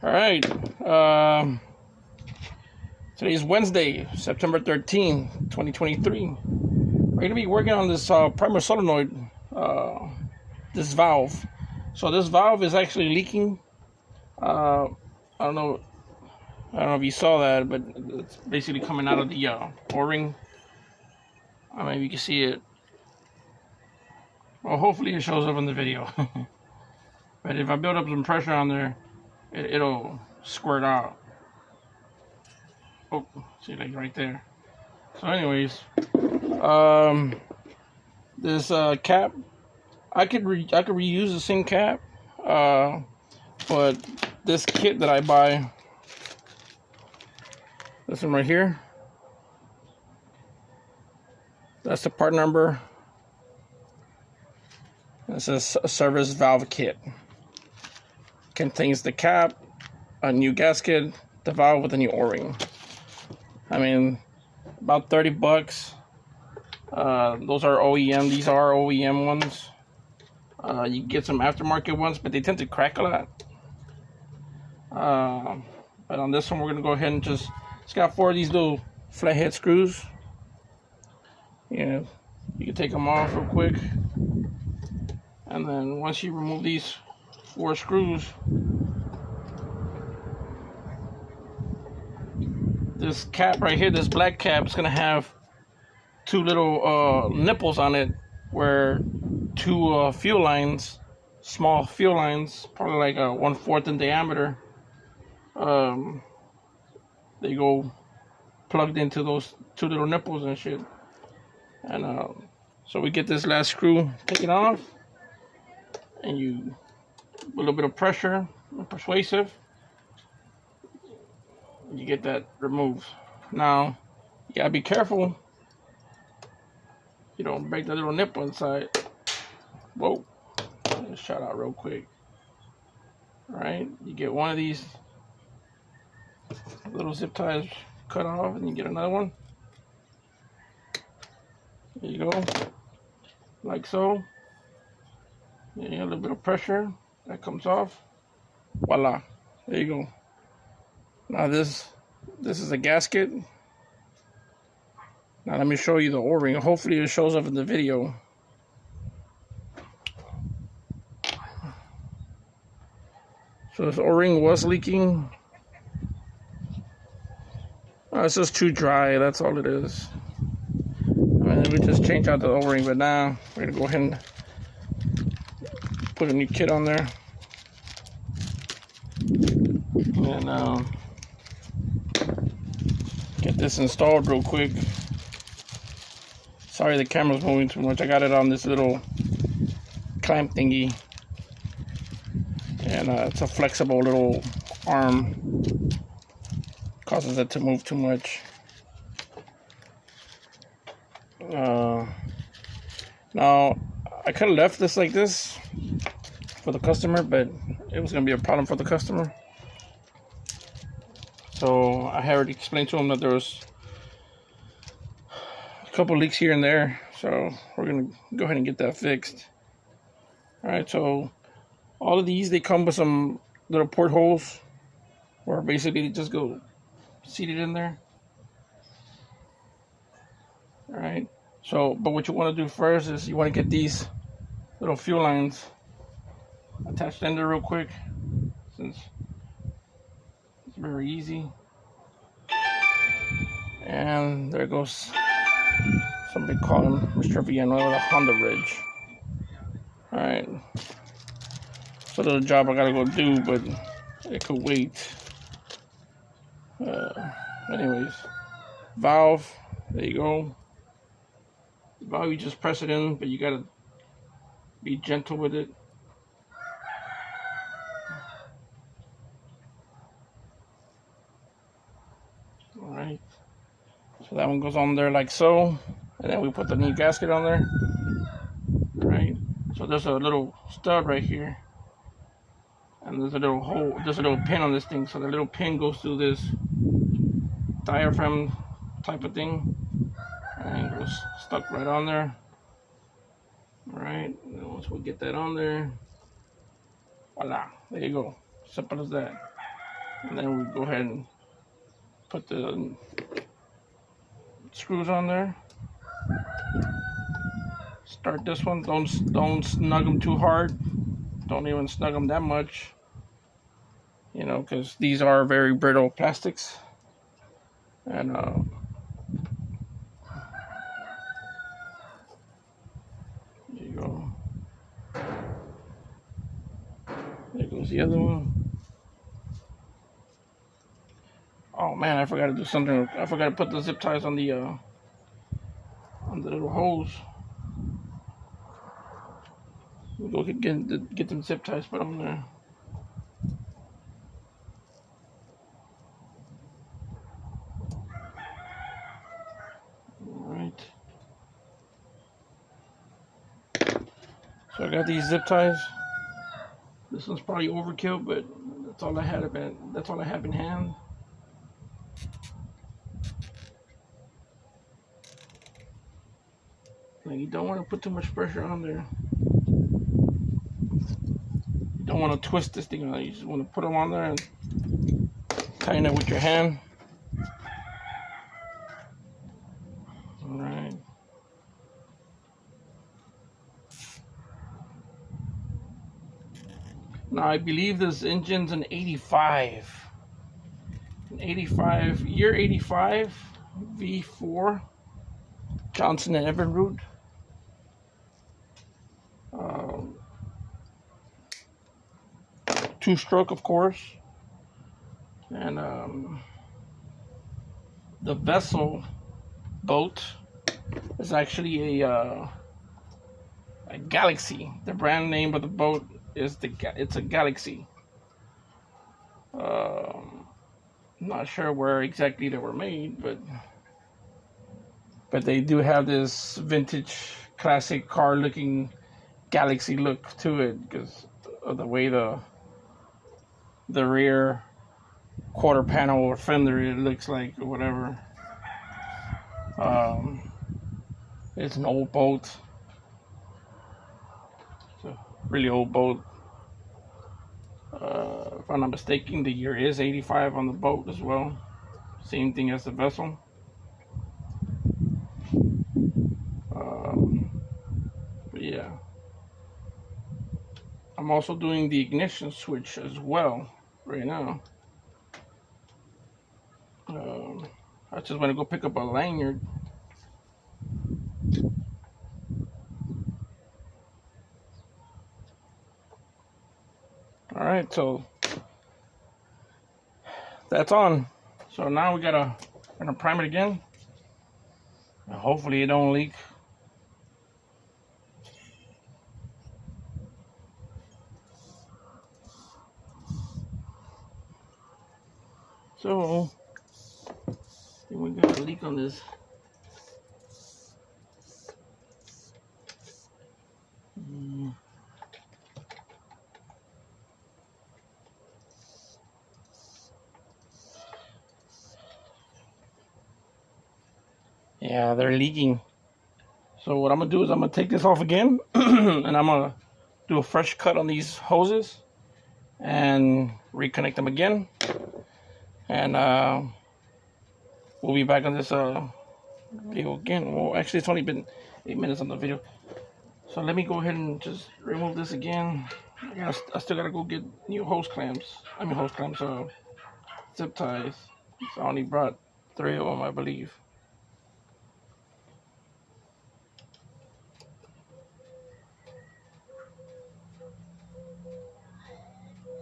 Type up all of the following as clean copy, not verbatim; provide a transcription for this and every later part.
All right. Today is Wednesday, September 13th, 2023. We're going to be working on this primer solenoid, this valve. So this valve is actually leaking. I don't know if you saw that, but it's basically coming out of the O-ring. Maybe you can see it. Well, hopefully it shows up in the video. But if I build up some pressure on there, it'll squirt out. Oh, see, like right there. So anyways, this cap, I could reuse the same cap, but this kit that I buy, this one right here, that's the part number. This is a service valve kit. Contains the cap, a new gasket, the valve with a new O-ring. I mean, about 30 bucks. Those are OEM. These are OEM ones. You can get some aftermarket ones, but they tend to crack a lot. But on this one, we're gonna go ahead and it's got 4 of these little flathead screws. You can take them off real quick. And then once you remove these 4 screws, this cap right here, this black cap, is gonna have 2 little nipples on it, where 2 fuel lines, small fuel lines, probably like 1/4 in diameter, they go plugged into those 2 little nipples and shit. And so we get this last screw taken off, and you, with a little bit of pressure, persuasive, you get that removed. Now, you gotta be careful you don't break the little nipple inside. Whoa, let's shut out real quick. All right, you get one of these little zip ties cut off, and you get another one. There you go, like so. Yeah, a little bit of pressure, that comes off. Voila, there you go. Now this is a gasket. Now let me show you the O-ring. Hopefully it shows up in the video. So this O-ring was leaking. It's just too dry, that's all it is. I mean, we just changed out the O-ring, but now we're gonna go ahead and put a new kit on there. And get this installed real quick. Sorry, the camera's moving too much. I got it on this little clamp thingy, and it's a flexible little arm. Causes it to move too much. Now, I could have left this like this for the customer, but it was gonna be a problem for the customer. So I had already explained to him that there was a couple leaks here and there, so we're gonna go ahead and get that fixed. All right, so all of these, they come with some little portholes where basically they just go seated in there. All right, so but what you want to do first is you want to get these little fuel lines attached in there real quick, since it's very easy. And there goes, somebody call him Mr. Villanueva, the Honda Ridge. Alright, so there's a job I gotta go do, but it could wait. Anyways, valve, there you go. The valve, you just press it in, but you gotta be gentle with it. Alright, so that one goes on there like so, and then we put the new gasket on there. Alright, so there's a little stud right here, and there's a little hole, there's a little pin on this thing, so the little pin goes through this diaphragm type of thing, and it goes stuck right on there. Alright, once we get that on there, voila, there you go, simple as that. And then we go ahead and put the screws on there. Start this one. Don't snug them too hard. Don't even snug them that much. You know, because these are very brittle plastics. And there you go. There goes the other one. Oh man, I forgot to do something. I forgot to put the zip ties on the little hose. We'll go get them zip ties put on there. Alright. So I got these zip ties. This one's probably overkill, but that's all I had in hand. Like, you don't want to put too much pressure on there. You don't want to twist this thing on. You just want to put them on there and tighten it with your hand. Alright. Now I believe this engine's an 85. An 85, year 85 V4 Johnson and Evinrude. Two-stroke, of course. And the vessel boat is actually a Galaxy. The brand name of the boat is it's a Galaxy. Not sure where exactly they were made, but they do have this vintage classic car looking Galaxy look to it because of the way the rear quarter panel or fender it looks like or whatever. It's an old boat. It's a really old boat. If I'm not mistaken, the year is 85 on the boat as well. Same thing as the vessel. But yeah. I'm also doing the ignition switch as well right now. I just want to go pick up a lanyard. Alright, so that's on. So now we're gonna prime it again. And hopefully it don't leak. So I think we got a leak on this. Yeah, they're leaking. So what I'm gonna do is I'm gonna take this off again and I'm gonna do a fresh cut on these hoses and reconnect them again. And we'll be back on this video again. Well, actually it's only been 8 minutes on the video. So let me go ahead and just remove this again. I still gotta go get new hose clamps. Zip ties. So I only brought 3 of them, I believe.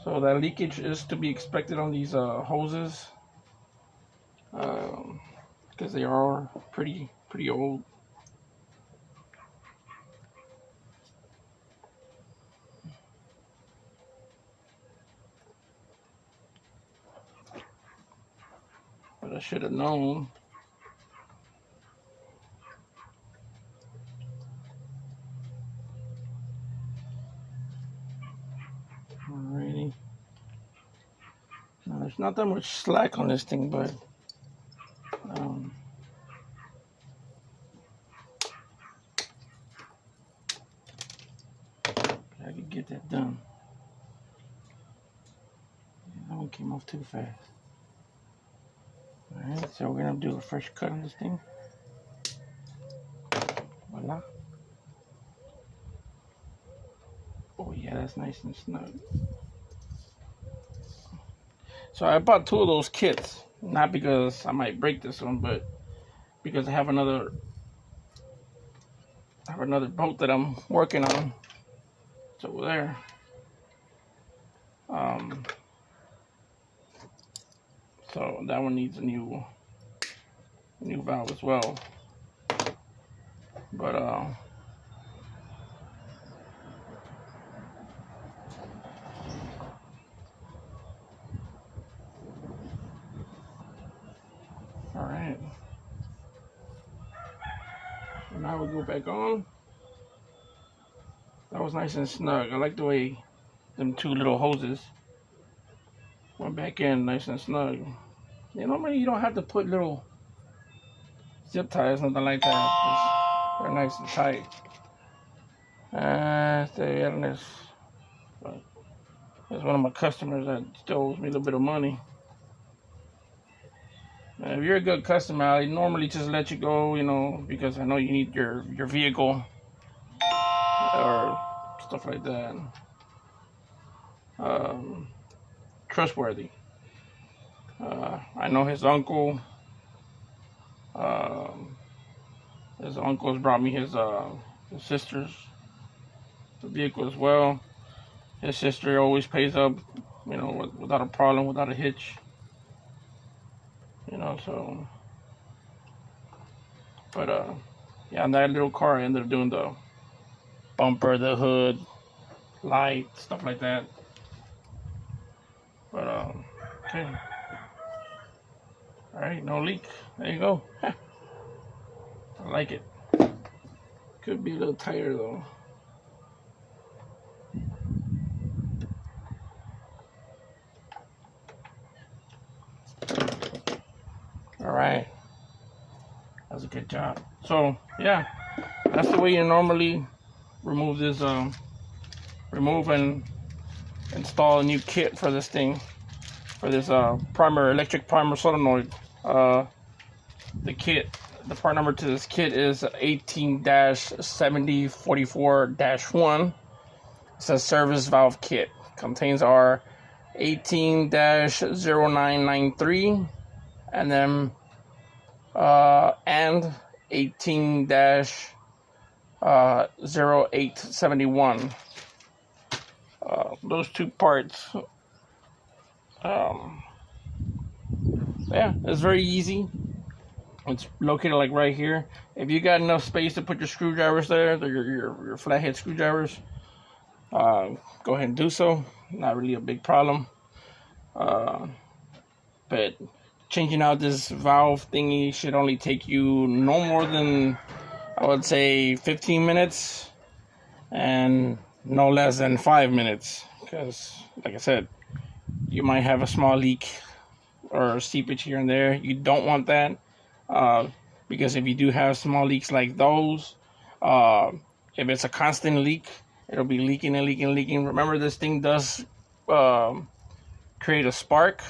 So that leakage is to be expected on these hoses, because they are pretty old. But I should have known. Alrighty. Now, there's not that much slack on this thing, but I could get that done. That one came off too fast. Alright, so we're gonna do a fresh cut on this thing. Voila. Oh yeah, that's nice and snug. So I bought 2 of those kits, not because I might break this one, but because I have another boat that I'm working on. It's over there. So that one needs a new valve as well. But all right. So now we go back on. That was nice and snug. I like the way them 2 little hoses went back in nice and snug. You know, normally you don't have to put little zip ties, nothing like that. Just, they're nice and tight. There's one of my customers that still owes me a little bit of money. Now, if you're a good customer, I normally just let you go, you know, because I know you need your vehicle or stuff like that. Trustworthy. I know his uncle. His uncle's brought me his sister's vehicle as well. His sister always pays up, you know, without a problem, without a hitch. You know, so. But yeah, on that little car, I ended up doing the bumper, the hood, light, stuff like that. But okay. All right, no leak. There you go. I like it. Could be a little tighter though. All right. That was a good job. So yeah, that's the way you normally remove this. Remove and install a new kit for this thing. For this electric primer solenoid. The kit. The part number to this kit is 18-7044-1. It says service valve kit. Contains our 18-0993 and then and 18-0871. Those 2 parts. Yeah, it's very easy. It's located like right here. If you got enough space to put your screwdrivers there, your flathead screwdrivers, go ahead and do so. Not really a big problem. But changing out this valve thingy should only take you no more than, I would say, 15 minutes and no less than 5 minutes. Because, like I said, you might have a small leak or seepage here and there. You don't want that. Because if you do have small leaks like those, if it's a constant leak, it'll be leaking and leaking and leaking. Remember, this thing does create a spark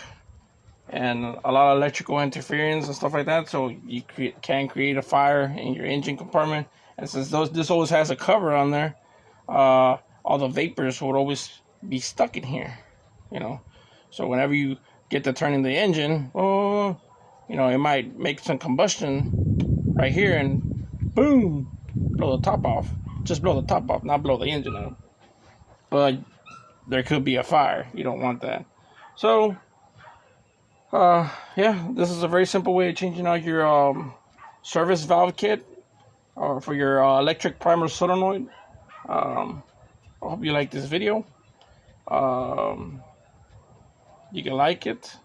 and a lot of electrical interference and stuff like that, so you can create a fire in your engine compartment. And since this always has a cover on there, all the vapors would always be stuck in here, you know. So whenever you get to turning the engine, you know, it might make some combustion right here and boom, blow the top off. Just blow the top off, not blow the engine up. But there could be a fire. You don't want that. So, yeah, this is a very simple way of changing out your service valve kit for your electric primer solenoid. I hope you like this video. You can like it.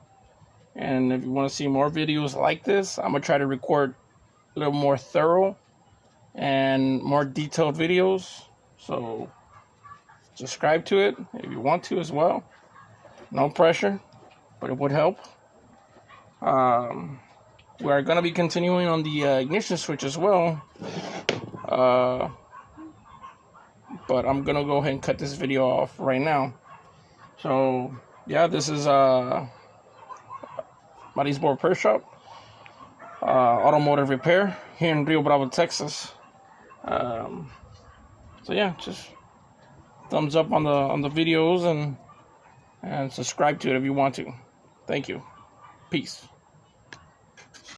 And if you want to see more videos like this, I'm going to try to record a little more thorough and more detailed videos. So subscribe to it if you want to as well. No pressure, but it would help. We are going to be continuing on the ignition switch as well. But I'm going to go ahead and cut this video off right now. So, yeah, this is Board Repair Shop, automotive repair here in Rio Bravo, Texas. So yeah, just thumbs up on the videos and subscribe to it if you want to. Thank you. Peace.